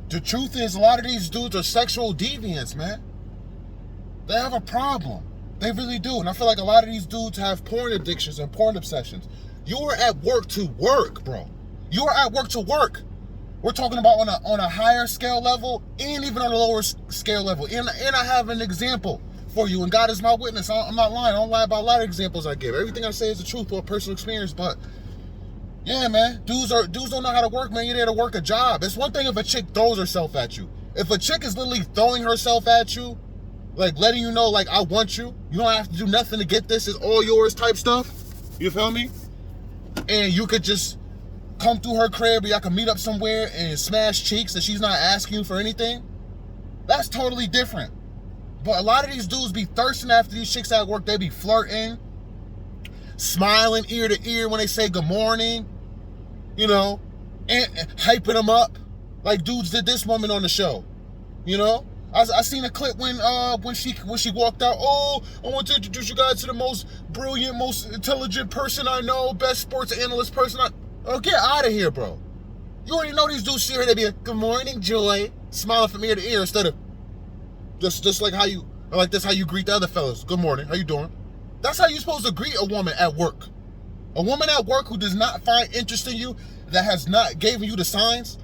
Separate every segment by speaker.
Speaker 1: The truth is, a lot of these dudes are sexual deviants, man. They have a problem. They really do. And I feel like a lot of these dudes have porn addictions and porn obsessions. You are at work to work, bro. You are at work to work. We're talking about on a higher scale level and even on a lower scale level. And I have an example for you, and God is my witness. I'm not lying. I don't lie about a lot of examples I give. Everything I say is the truth or personal experience, but yeah, man, dudes don't know how to work, man. You're there to work a job. It's one thing if a chick throws herself at you. If a chick is literally throwing herself at you, like letting you know, like, I want you, you don't have to do nothing to get this, it's all yours type stuff, you feel me? And you could just come through her crib, or y'all can meet up somewhere and smash cheeks and she's not asking you for anything, that's totally different. But a lot of these dudes be thirsting after these chicks at work. They be flirting, smiling ear to ear when they say good morning, you know, and hyping them up like dudes did this woman on the show, you know? I seen a clip when she walked out. Oh, I want to introduce you guys to the most brilliant, most intelligent person I know, best sports analyst person oh, get out of here, bro. You already know these dudes see her, they be like, good morning, Joy, smiling from ear to ear instead of just like how you, like this how you greet the other fellas. Good morning, how you doing? That's how you're supposed to greet a woman at work. A woman at work who does not find interest in you, that has not given you the signs.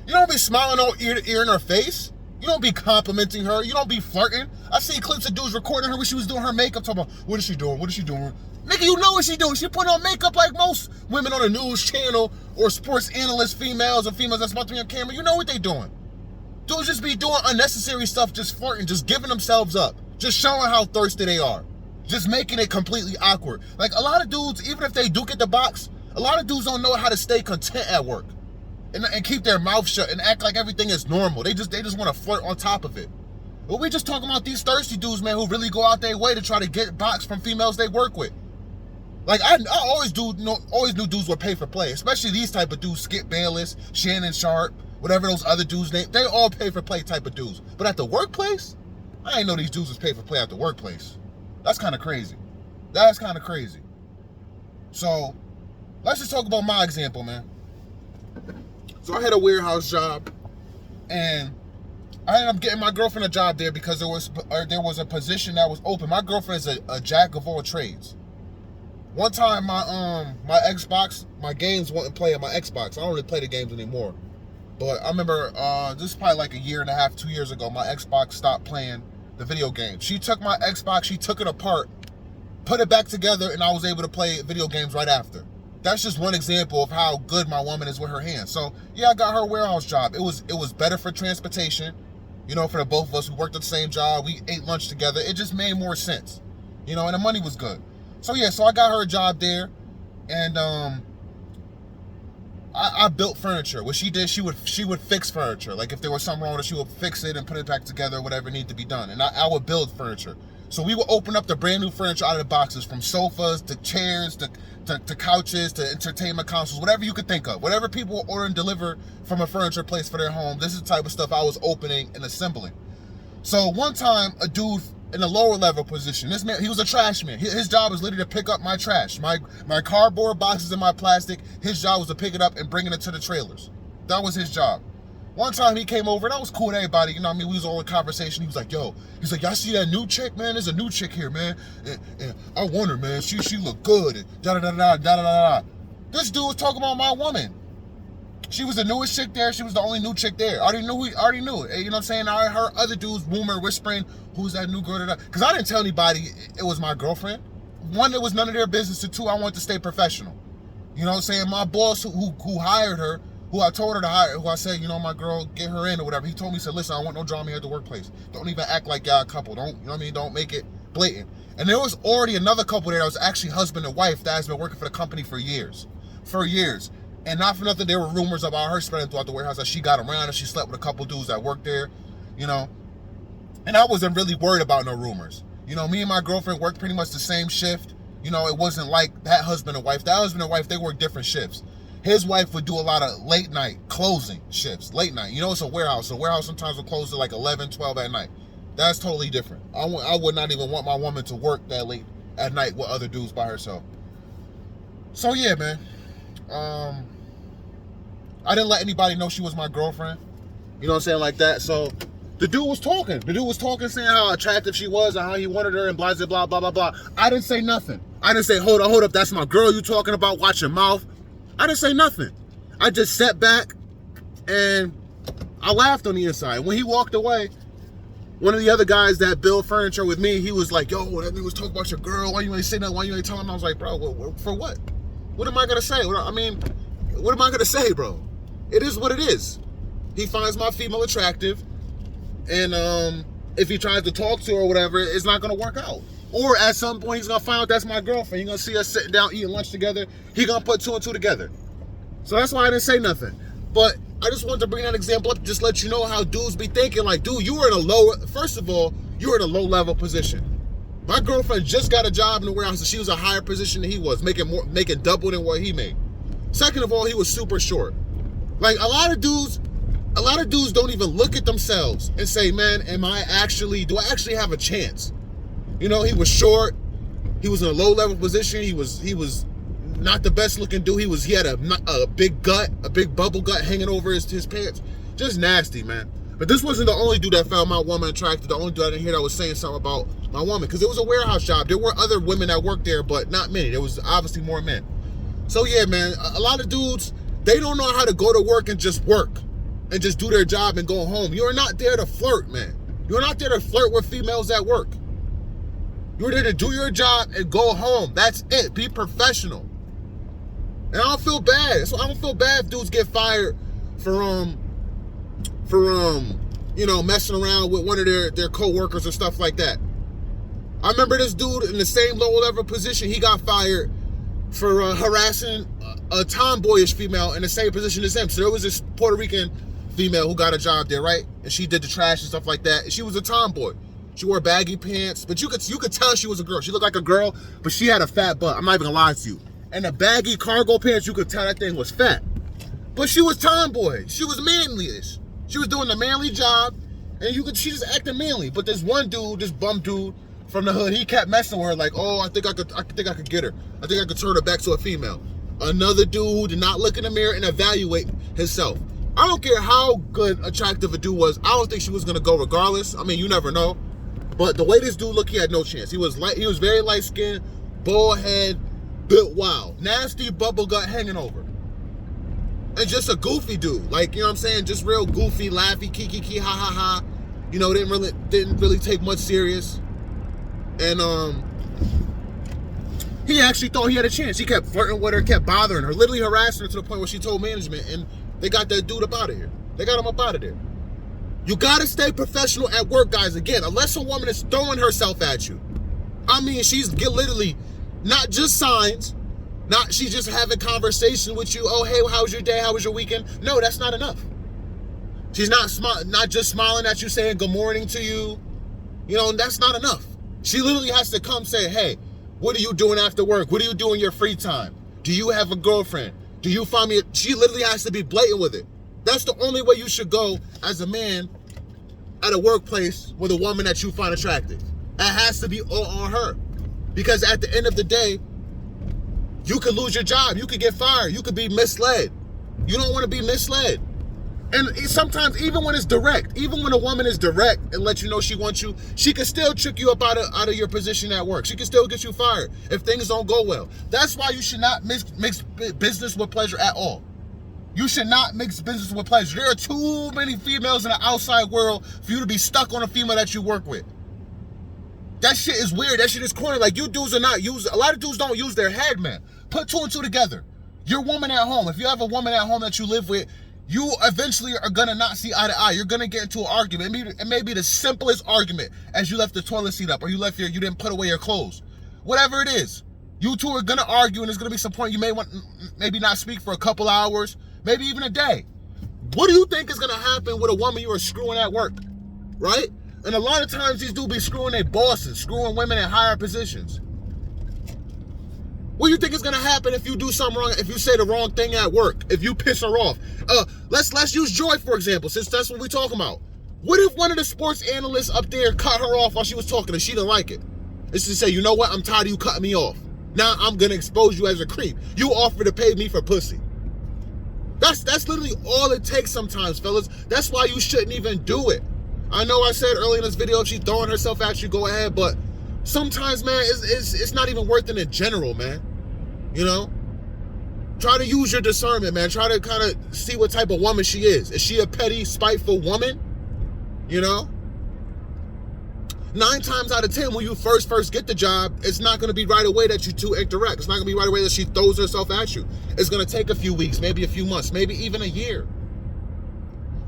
Speaker 1: You don't be smiling all ear to ear in her face. You don't be complimenting her. You don't be flirting. I seen clips of dudes recording her when she was doing her makeup, talking about, what is she doing? What is she doing? Nigga, you know what she doing. She putting on makeup like most women on a news channel or sports analysts, females or females that's about to be on camera. You know what they doing. Dudes just be doing unnecessary stuff, just flirting, just giving themselves up, just showing how thirsty they are, just making it completely awkward. Like a lot of dudes, even if they do get the box, a lot of dudes don't know how to stay content at work. And keep their mouth shut and act like everything is normal. They just want to flirt on top of it. But we just talking about these thirsty dudes, man, who really go out their way to try to get box from females they work with. Like I always knew dudes would pay for play, especially these type of dudes, Skip Bayless, Shannon Sharp, whatever those other dudes name. They all pay for play type of dudes. But at the workplace, I ain't know these dudes was pay for play at the workplace. That's kind of crazy. That's kind of crazy. So let's just talk about my example, man. So I had a warehouse job, and I ended up getting my girlfriend a job there because there was a position that was open. My girlfriend is a jack of all trades. One time, my Xbox, my games wouldn't play on my Xbox. I don't really play the games anymore. But I remember this is probably like a year and a half, 2 years ago, my Xbox stopped playing the video games. She took my Xbox, she took it apart, put it back together, and I was able to play video games right after. That's just one example of how good my woman is with her hands. So yeah, I got her a warehouse job. It was better for transportation, you know, for the both of us. We worked at the same job. We ate lunch together. It just made more sense, you know, and the money was good. So yeah, so I got her a job there, and I built furniture. What she did, she would fix furniture. Like if there was something wrong with it, she would fix it and put it back together, whatever needed to be done. And I would build furniture. So we would open up the brand new furniture out of the boxes, from sofas to chairs to couches to entertainment consoles, whatever you could think of. Whatever people order and deliver from a furniture place for their home, this is the type of stuff I was opening and assembling. So one time, a dude in a lower level position, this man, he was a trash man. His job was literally to pick up my trash, my cardboard boxes and my plastic. His job was to pick it up and bring it to the trailers. That was his job. One time he came over, and I was cool with everybody, you know what I mean? We was all in conversation. He was like, yo, he's like, y'all see that new chick, man? There's a new chick here, man. And I want her, man. She look good. And da-da-da-da-da-da-da-da. This dude was talking about my woman. She was the newest chick there. She was the only new chick there. I already knew it. You know what I'm saying? I heard other dudes rumor, whispering, who's that new girl? Because I didn't tell anybody it was my girlfriend. One, it was none of their business. And two, I wanted to stay professional. You know what I'm saying? My boss who hired her, who I told her to hire, who I said, you know, my girl, get her in or whatever. He told me, he said, listen, I want no drama here at the workplace. Don't even act like y'all a couple. Don't, you know what I mean? Don't make it blatant. And there was already another couple there that was actually husband and wife that has been working for the company for years. And not for nothing, there were rumors about her spreading throughout the warehouse that she got around and she slept with a couple dudes that worked there, you know. And I wasn't really worried about no rumors. You know, me and my girlfriend worked pretty much the same shift. You know, it wasn't like that husband and wife. That husband and wife, they worked different shifts. His wife would do a lot of late night closing shifts, late night. You know, it's a warehouse. So warehouse sometimes will close at like 11, 12 at night. That's totally different. I would not even want my woman to work that late at night with other dudes by herself. So yeah, man. I didn't let anybody know she was my girlfriend. You know what I'm saying? Like that. So the dude was talking. The dude was talking, saying how attractive she was and how he wanted her and blah, blah, blah, blah, blah. I didn't say nothing. I didn't say, hold up, that's my girl you talking about, watch your mouth. I didn't say nothing. I just sat back and I laughed on the inside. When he walked away, one of the other guys that build furniture with me, he was like, yo, that nigga was talking about your girl. Why you ain't saying that? Why you ain't telling him? I was like, bro, for what? What am I going to say? What am I going to say, bro? It is what it is. He finds my female attractive. And if he tries to talk to her or whatever, it's not going to work out. Or at some point, he's going to find out that's my girlfriend. You're going to see us sitting down eating lunch together. He's going to put two and two together. So that's why I didn't say nothing. But I just wanted to bring that example up to just let you know how dudes be thinking. Like, dude, you were in a low, first of all, you were in a low-level position. My girlfriend just got a job in the warehouse, and she was a higher position than he was, making double than what he made. Second of all, he was super short. Like, a lot of dudes don't even look at themselves and say, man, do I actually have a chance? You know, he was short. He was in a low-level position. He was not the best looking dude. He had a big gut, a big bubble gut hanging over his pants. Just nasty, man. But this wasn't the only dude that found my woman attractive. The only dude I didn't hear that was saying something about my woman. Because it was a warehouse job. There were other women that worked there, but not many. There was obviously more men. So yeah, man, a lot of dudes, they don't know how to go to work and just work. And just do their job and go home. You're not there to flirt, man. You're not there to flirt with females at work. You're there to do your job and go home. That's it. Be professional. And I don't feel bad. So I don't feel bad if dudes get fired for messing around with one of their co-workers or stuff like that. I remember this dude in the same low-level position. He got fired for harassing a tomboyish female in the same position as him. So there was this Puerto Rican female who got a job there, right? And she did the trash and stuff like that. And she was a tomboy. She wore baggy pants, but you could tell she was a girl. She looked like a girl, but she had a fat butt. I'm not even gonna lie to you. And the baggy cargo pants, you could tell that thing was fat. But she was tomboy. She was manly-ish. She was doing the manly job, and she just acted manly. But this one dude, this bum dude from the hood, he kept messing with her like, oh, I think I could get her. I think I could turn her back to a female. Another dude who did not look in the mirror and evaluate himself. I don't care how good, attractive a dude was. I don't think she was gonna go regardless. I mean, you never know. But the way this dude looked, he had no chance. He was very light-skinned, bald head, built wild, nasty bubble gut hanging over. And just a goofy dude. Like, you know what I'm saying? Just real goofy, laughy, kiki, ha ha ha. You know, didn't really take much serious. And he actually thought he had a chance. He kept flirting with her, kept bothering her, literally harassing her to the point where she told management, and they got that dude up out of here. They got him up out of there. You gotta stay professional at work, guys. Again, unless a woman is throwing herself at you. I mean, she's literally not just signs, she's just having conversation with you. Oh, hey, how was your day? How was your weekend? No, that's not enough. She's not just smiling at you, saying good morning to you. You know, that's not enough. She literally has to come say, hey, what are you doing after work? What do you do in your free time? Do you have a girlfriend? Do you find me? She literally has to be blatant with it. That's the only way you should go as a man at a workplace with a woman that you find attractive. It has to be all on her. Because at the end of the day, you could lose your job. You could get fired. You could be misled. You don't want to be misled. And sometimes, even when it's direct, even when a woman is direct and lets you know she wants you, she can still trick you up out of your position at work. She can still get you fired if things don't go well. That's why you should not mix business with pleasure at all. You should not mix business with pleasure. There are too many females in the outside world for you to be stuck on a female that you work with. That shit is weird. That shit is corny. Like, you dudes are not a lot of dudes don't use their head, man. Put two and two together. Your woman at home, if you have a woman at home that you live with, you eventually are gonna not see eye to eye. You're gonna get into an argument. It may be the simplest argument, as you left the toilet seat up, or you didn't put away your clothes. Whatever it is, you two are gonna argue, and there's gonna be some point you may maybe not speak for a couple hours, maybe even a day. What do you think is gonna happen with a woman you are screwing at work, right? And a lot of times these dudes be screwing their bosses, screwing women in higher positions. What do you think is gonna happen if you do something wrong, if you say the wrong thing at work, if you piss her off? Let's use Joy, for example, since that's what we're talking about. What if one of the sports analysts up there cut her off while she was talking and she didn't like it? It's to say, you know what, I'm tired of you cutting me off. Now I'm gonna expose you as a creep. You offered to pay me for pussy. That's literally all it takes sometimes, fellas. That's why you shouldn't even do it. I know I said earlier in this video, if she's throwing herself at you, go ahead, but sometimes, man, it's not even worth it in general, man. You know? Try to use your discernment, man. Try to kind of see what type of woman she is. Is she a petty, spiteful woman? You know? 9 times out of 10, when you first get the job, it's not going to be right away that you two interact. It's not going to be right away that she throws herself at you. It's going to take a few weeks, maybe a few months, maybe even a year.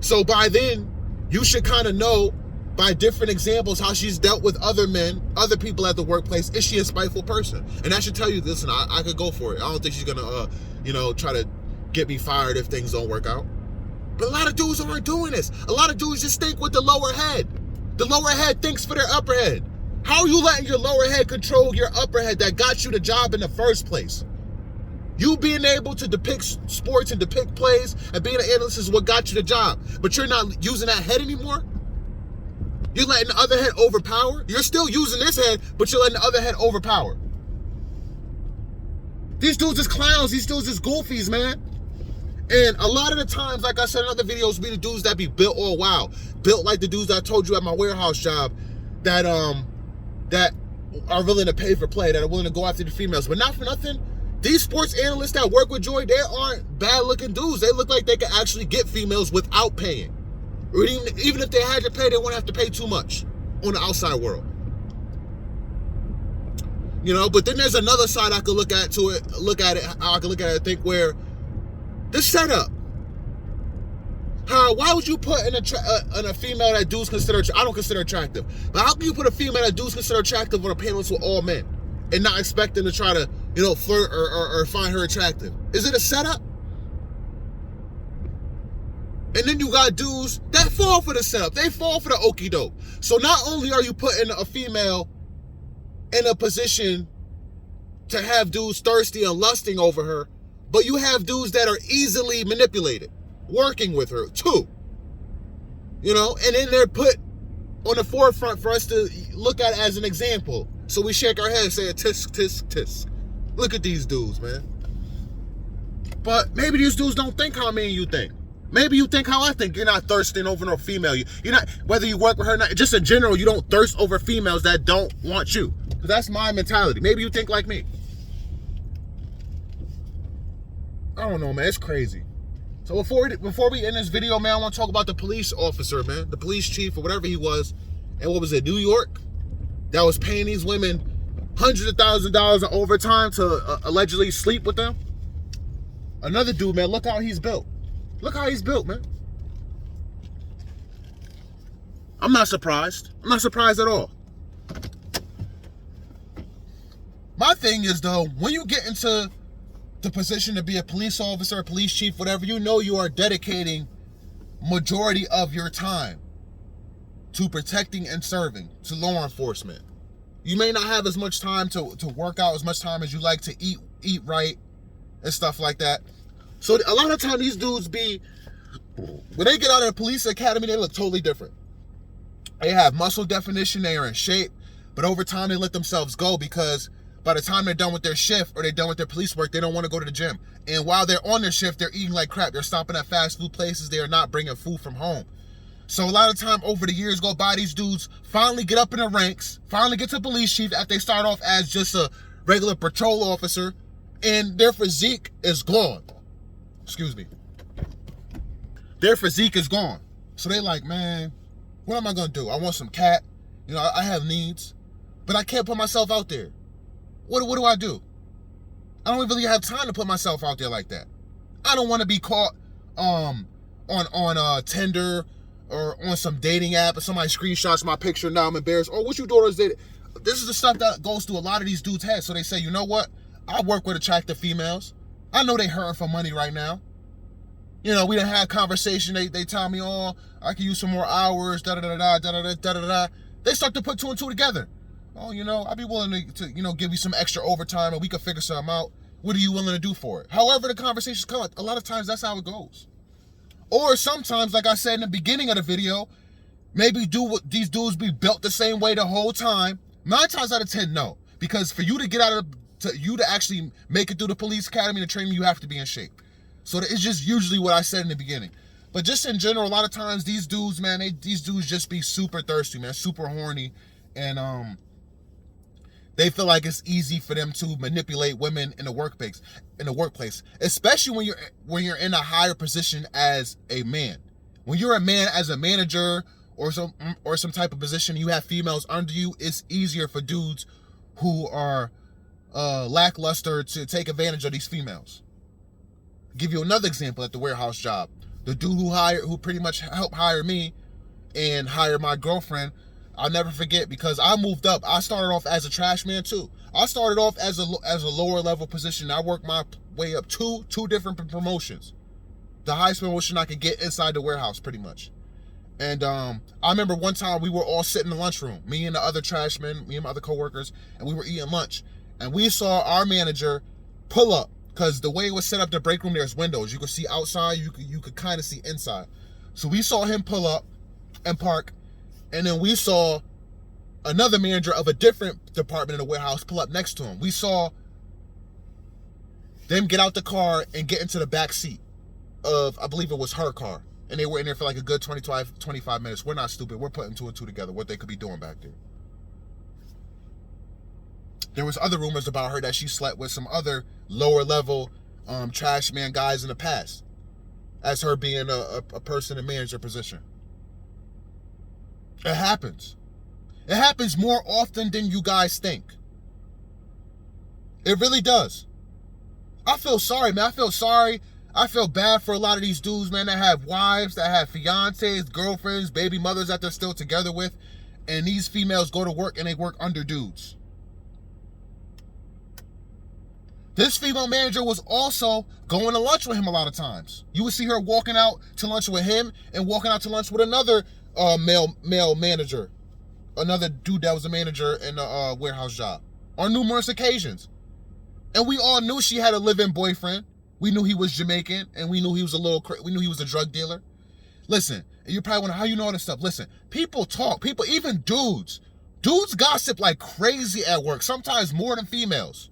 Speaker 1: So by then, you should kind of know by different examples how she's dealt with other men, other people at the workplace. Is she a spiteful person? And that should tell you, listen, I could go for it. I don't think she's going to, try to get me fired if things don't work out. But a lot of dudes aren't doing this. A lot of dudes just think with the lower head. The lower head thinks for their upper head. How are you letting your lower head control your upper head that got you the job in the first place? You being able to depict sports and depict plays and being an analyst is what got you the job. But you're not using that head anymore? You're letting the other head overpower? You're still using this head, but you're letting the other head overpower. These dudes is clowns. These dudes is goofies, man. And a lot of the times, like I said in other videos, be the dudes that be built all wild. Built like the dudes that I told you at my warehouse job that are willing to pay for play, that are willing to go after the females. But not for nothing, these sports analysts that work with Joy, they aren't bad looking dudes. They look like they can actually get females without paying. Or even if they had to pay, they wouldn't have to pay too much on the outside world. You know, but then there's another side I could look at and think where the setup. Why would you put in a female that dudes consider, I don't consider attractive, but how can you put a female that dudes consider attractive on a panel with all men and not expect them to try to, flirt or find her attractive? Is it a setup? And then you got dudes that fall for the setup. They fall for the okie doke. So not only are you putting a female in a position to have dudes thirsty and lusting over her, but you have dudes that are easily manipulated, working with her too. And then they're put on the forefront for us to look at as an example. So we shake our head and say, tisk, tisk, tisk. Look at these dudes, man. But maybe these dudes don't think how me and you think. Maybe you think how I think. You're not thirsting over no female. You're not, whether you work with her or not, just in general, you don't thirst over females that don't want you. Because that's my mentality. Maybe you think like me. I don't know, man. It's crazy. So before we end this video, man, I want to talk about the police officer, man. The police chief or whatever he was. And what was it, New York? That was paying these women hundreds of thousands of dollars in overtime to allegedly sleep with them. Another dude, man, look how he's built. Look how he's built, man. I'm not surprised. I'm not surprised at all. My thing is, though, when you get into the position to be a police officer, a police chief, whatever, you are dedicating majority of your time to protecting and serving, to law enforcement. You may not have as much time to work out, as much time as you like to eat right and stuff like that. So a lot of times these dudes when they get out of the police academy, they look totally different. They have muscle definition, they are in shape, but over time they let themselves go because by the time they're done with their shift or they're done with their police work, they don't want to go to the gym. And while they're on their shift, they're eating like crap. They're stopping at fast food places. They are not bringing food from home. So a lot of time over the years go by, these dudes finally get up in the ranks, finally get to police chief after they start off as just a regular patrol officer, and their physique is gone. Excuse me. Their physique is gone. So they like, man, what am I going to do? I want some cat. I have needs, but I can't put myself out there. What do I do? I don't really have time to put myself out there like that. I don't want to be caught on Tinder or on some dating app and somebody screenshots my picture. Now I'm embarrassed. Oh, what you doing? This is the stuff that goes through a lot of these dudes' heads. So they say, you know what? I work with attractive females. I know they hurting for money right now. We done had conversation. They tell me, oh, I can use some more hours, da-da-da-da. They start to put two and two together. Oh, I'd be willing to give you some extra overtime and we could figure something out. What are you willing to do for it? However the conversations come, a lot of times that's how it goes. Or sometimes, like I said in the beginning of the video, maybe these dudes be built the same way the whole time. 9 times out of 10, no. Because for you to get you to actually make it through the police academy and the training, you have to be in shape. So it's just usually what I said in the beginning. But just in general, a lot of times these dudes, man, these dudes just be super thirsty, man, super horny, and they feel like it's easy for them to manipulate women in the workplace, especially when you're in a higher position as a man. When you're a man as a manager or some type of position, you have females under you, it's easier for dudes who are lackluster to take advantage of these females. I'll give you another example at the warehouse job. The dude who pretty much helped hire me and hire my girlfriend, I'll never forget, because I moved up. I started off as a trash man too. I started off as a lower level position. I worked my way up two different promotions. The highest promotion I could get inside the warehouse, pretty much. And I remember one time we were all sitting in the lunchroom, me and the other trash men, me and my other coworkers, and we were eating lunch. And we saw our manager pull up, because the way it was set up, the break room, there's windows. You could see outside, you could kind of see inside. So we saw him pull up and park, and then we saw another manager of a different department in the warehouse pull up next to him. We saw them get out the car and get into the back seat of, I believe it was her car. And they were in there for like a good 25 minutes. We're not stupid. We're putting two and two together, what they could be doing back there. There was other rumors about her that she slept with some other lower level trash man guys in the past, as her being a person in manager position. It happens. It happens more often than you guys think. It really does. I feel sorry, man. I feel sorry. I feel bad for a lot of these dudes, man, that have wives, that have fiancés, girlfriends, baby mothers that they're still together with, and these females go to work and they work under dudes. This female manager was also going to lunch with him a lot of times. You would see her walking out to lunch with him and walking out to lunch with another male manager, another dude that was a manager in a warehouse job, on numerous occasions. And we all knew she had a live-in boyfriend. We knew he was Jamaican, and we knew he was we knew he was a drug dealer. Listen, and you probably wonder how you know all this stuff. Listen, people talk. People, even dudes gossip like crazy at work, sometimes more than females.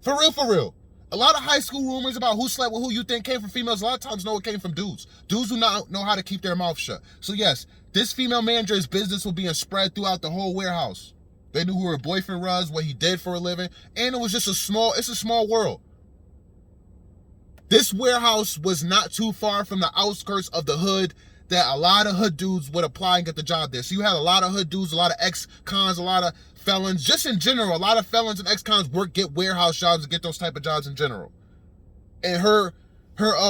Speaker 1: For real. A lot of high school rumors about who slept with who you think came from females, a lot of times know it came from dudes. Dudes do not know how to keep their mouth shut. So yes, this female manager's business was being spread throughout the whole warehouse. They knew who her boyfriend was, what he did for a living, and it was just it's a small world. This warehouse was not too far from the outskirts of the hood that a lot of hood dudes would apply and get the job there. So you had a lot of hood dudes, a lot of ex-cons, a lot of felons. Just in general, a lot of felons and ex-cons get warehouse jobs and get those type of jobs in general. And her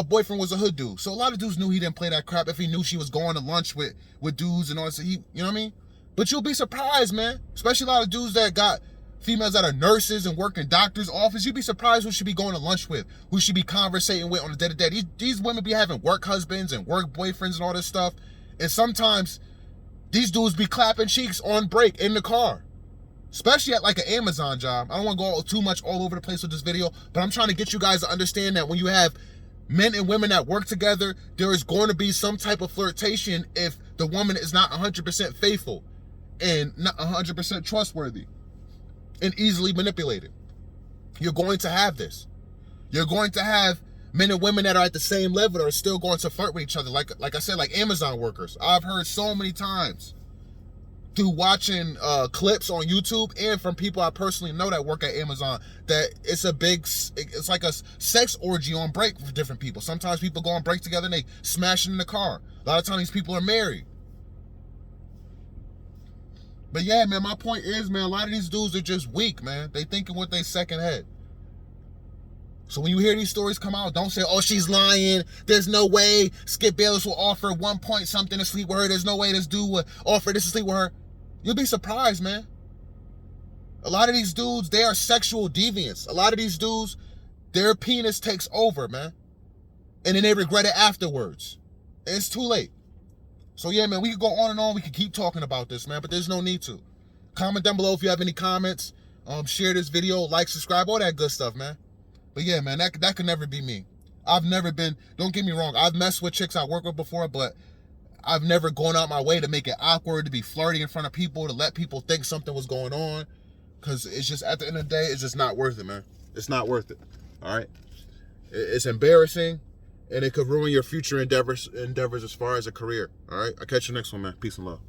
Speaker 1: boyfriend was a hood dude. So a lot of dudes knew he didn't play that crap if he knew she was going to lunch with dudes and all that. So you know what I mean? But you'll be surprised, man. Especially a lot of dudes that got females that are nurses and work in doctor's office. You'd be surprised who should be going to lunch with, who should be conversating with on a day-to-day. These women be having work husbands and work boyfriends and all this stuff. And sometimes these dudes be clapping cheeks on break in the car. Especially at like an Amazon job. I don't want to go too much all over the place with this video, but I'm trying to get you guys to understand that when you have men and women that work together, there is going to be some type of flirtation if the woman is not 100% faithful and not 100% trustworthy and easily manipulated. You're going to have this. You're going to have men and women that are at the same level that are still going to flirt with each other. Like I said, like Amazon workers. I've heard so many times through watching clips on YouTube and from people I personally know that work at Amazon that it's like a sex orgy on break for different people. Sometimes people go on break together and they smash it in the car. A lot of times these people are married. But yeah, man, my point is, man, a lot of these dudes are just weak, man. They thinking with their second head. So when you hear these stories come out, don't say, oh, she's lying. There's no way Skip Bayless will offer 1 point something to sleep with her. There's no way this dude would offer this to sleep with her. You'll be surprised, man. A lot of these dudes, they are sexual deviants. A lot of these dudes, their penis takes over, man. And then they regret it afterwards. And it's too late. So yeah, man, we can go on and on. We can keep talking about this, man, but there's no need to. Comment down below if you have any comments. Share this video, like, subscribe, all that good stuff, man. But yeah, man, that could never be me. I've never been, don't get me wrong, I've messed with chicks I worked with before, but I've never gone out my way to make it awkward, to be flirty in front of people, to let people think something was going on. Because it's just, at the end of the day, it's just not worth it, man. It's not worth it. All right? It's embarrassing, and it could ruin your future endeavors as far as a career. All right, I'll catch you next one, man. Peace and love.